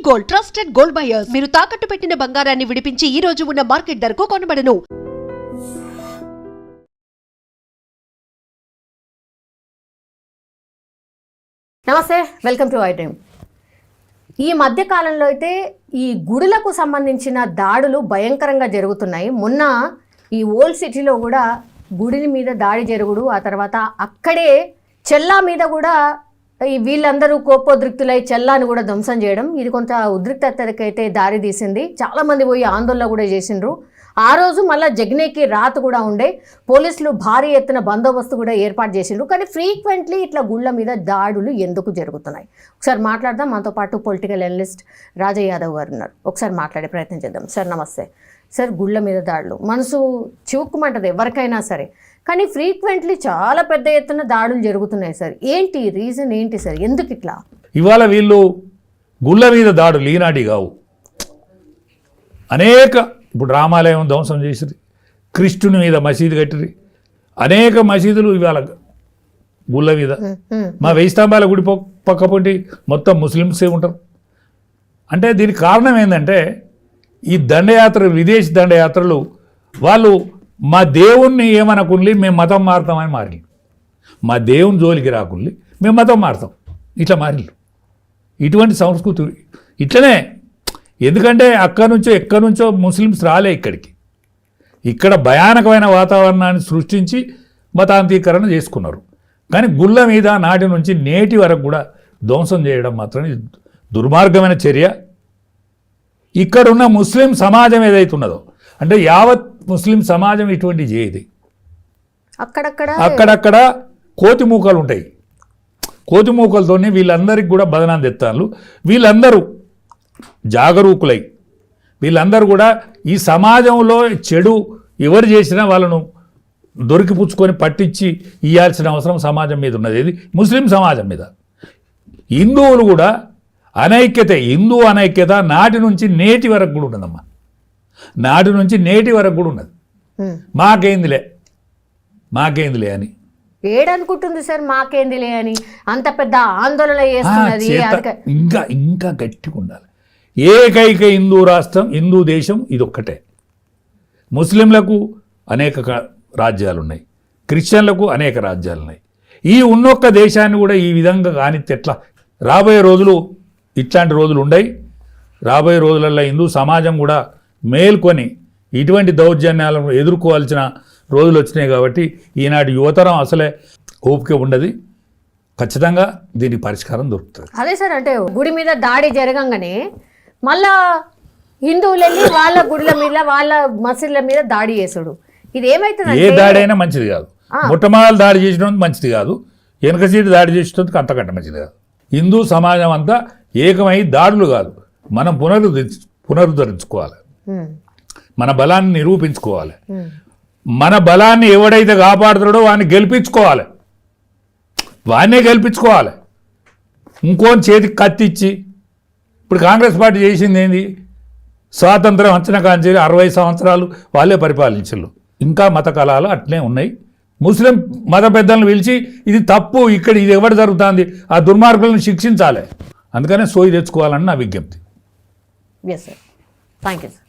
Gold, trusted gold buyers. మీరు తాకట్టు పెట్టిన బంగారాన్ని విడిపించి ఈ రోజు ఉన్న మార్కెట్ ధరకు కొనబడను. నమస్తే, వెల్కమ్ టు ఐ డ్రీమ్. ఈ మధ్య కాలంలో అయితే ఈ గుడులకు సంబంధించిన దాడులు భయంకరంగా జరుగుతున్నాయి. మొన్న ఈ ఓల్డ్ సిటీలో కూడా గుడిని మీద దాడి జరుగుడు, ఆ తర్వాత అక్కడే చెల్లా మీద కూడా వీళ్ళందరూ కోపోద్రిక్తులై చెల్లాని కూడా ధ్వంసం చేయడం, ఇది కొంత ఉద్రిక్తతకైతే దారి తీసింది. చాలామంది పోయి ఆందోళన కూడా చేసిండ్రు. ఆ రోజు మళ్ళీ జగ్నేకి రాత్ కూడా ఉండే, పోలీసులు భారీ ఎత్తున బందోబస్తు కూడా ఏర్పాటు చేసిండ్రు. కానీ ఫ్రీక్వెంట్లీ ఇట్లా గుళ్ళ మీద దాడులు ఎందుకు జరుగుతున్నాయి? ఒకసారి మాట్లాడదాం. మనతో పాటు పొలిటికల్ అనలిస్ట్ రాజయ్య యాదవ్ గారు ఉన్నారు. ఒకసారి మాట్లాడే ప్రయత్నం చేద్దాం. సార్ నమస్తే. సార్, గుళ్ళ మీద దాడులు మనసు చివుక్కుమంటది ఎవరికైనా సరే, కానీ ఫ్రీక్వెంట్లీ చాలా పెద్ద ఎత్తున దాడులు జరుగుతున్నాయి సార్. ఏంటి రీజన్ ఏంటి సార్? ఎందుకు ఇట్లా? ఇవాళ వీళ్ళు గుళ్ళ మీద దాడులు ఈనాటి కావు, అనేక ఇప్పుడు రామాలయం ధ్వంసం చేసిరి, కృష్ణుని మీద మసీదు కట్టిరి, అనేక మసీదులు ఇవాళ గుళ్ళ మీద. మా 1000 స్తంభాల గుడి పక్కపొంటి మొత్తం ముస్లిమ్సే ఉంటారు. అంటే దీనికి కారణం ఏంటంటే ఈ దండయాత్రలు, విదేశీ దండయాత్రలు, వాళ్ళు మా దేవుణ్ణి ఏమనకుండి మేము మతం మారుతామని మారిళ్ళు. మా దేవుని జోలికి రాకుండి మేము మతం మారుతాం ఇట్లా మారిళ్ళు. ఇటువంటి సంస్కృతి ఇట్లనే. ఎందుకంటే ఎక్కడి నుంచో ముస్లిమ్స్ రాలే ఇక్కడికి. ఇక్కడ భయానకమైన వాతావరణాన్ని సృష్టించి మతాంతీకరణ చేసుకున్నారు. కానీ గుళ్ళ మీద నాటి నుంచి నేటి వరకు కూడా ధ్వంసం చేయడం మాత్రం దుర్మార్గమైన చర్య. ఇక్కడున్న ముస్లిం సమాజం ఏదైతున్నదో, అంటే యావత్ ముస్లిం సమాజం ఇటువంటి చేయదు. అక్కడక్కడ కోతి మూకలు ఉంటాయి. కోతి మూకలతోనే వీళ్ళందరికీ కూడా బదనాలు తెత్తాను. వీళ్ళందరూ జాగరూకులై, వీళ్ళందరూ కూడా ఈ సమాజంలో చెడు ఎవరు చేసినా వాళ్ళను దొరికిపుచ్చుకొని పట్టించి ఇవ్వాల్సిన అవసరం సమాజం మీద ఉన్నది. ఇది ముస్లిం సమాజం మీద. హిందువులు కూడా అనైక్యత, హిందూ అనైక్యత నాటి నుంచి నేటి వరకు కూడా ఉన్నదమ్మా. నాటి నుంచి నేటి వరకు కూడా ఉన్నది. మాకేందిలే అని ఏడనుకుంటుంది సార్. మాకేందిలే అని అంత పెద్ద ఆందోళన చేస్తున్నది. ఇంకా గట్టిగా ఉండాలి. ఏకైక హిందూ రాష్ట్రం, హిందూ దేశం ఇదొక్కటే. ముస్లింలకు అనేక రాజ్యాలు ఉన్నాయి, క్రిస్టియన్లకు అనేక రాజ్యాలు ఉన్నాయి. ఈ ఉన్నొక్క దేశాన్ని కూడా ఈ విధంగా కానిస్తే ఎట్లా? రాబోయే రోజులు ఇట్లాంటి రోజులు ఉన్నాయి. రాబోయే రోజులలో హిందూ సమాజం కూడా మేల్కొని ఇటువంటి దౌర్జన్యాలను ఎదుర్కోవాల్సిన రోజులు వచ్చినాయి. కాబట్టి ఈనాటి యువతరం అసలే ఓపిక ఉండదు. ఖచ్చితంగా దీనికి పరిష్కారం దొరుకుతుంది. అదే సార్, అంటే గుడి మీద దాడి జరగంగానే మళ్ళా హిందువులు వెళ్ళి వాళ్ళ గుడిల మీద, వాళ్ళ మసీదుల మీద దాడి చేసుడు, ఇది ఏమైతుంది? ఏ దాడి అయినా మంచిది కాదు. మొట్టమొదటి దాడి చేసినందుకు మంచిది కాదు, వెనక సీటు దాడి చేసినందుకు అంతకంటే మంచిది కాదు. హిందూ సమాజం అంతా ఏకమై దాడులు కాదు, మనం పునరుద్ధరించుకోవాలి, మన బలాన్ని నిరూపించుకోవాలి. మన బలాన్ని ఎవడైతే కాపాడుతాడో వాడిని గెలిపించుకోవాలి, వాడినే గెలిపించుకోవాలి. ఇంకోని చేతికి కత్తిచ్చి, ఇప్పుడు కాంగ్రెస్ పార్టీ చేసింది ఏంది? స్వాతంత్రం వచ్చిన కాంచి 60 సంవత్సరాలు వాళ్ళే పరిపాలించారు. ఇంకా మత కళాలు అట్లే ఉన్నాయి. ముస్లిం మత పెద్దలను పిలిచి ఇది తప్పు, ఇక్కడ ఇది ఎవరు జరుగుతుంది, ఆ దుర్మార్గులను శిక్షించాలి. అందుకనే సోయి తెచ్చుకోవాలని నా విజ్ఞప్తి. Yes sir, thank you sir.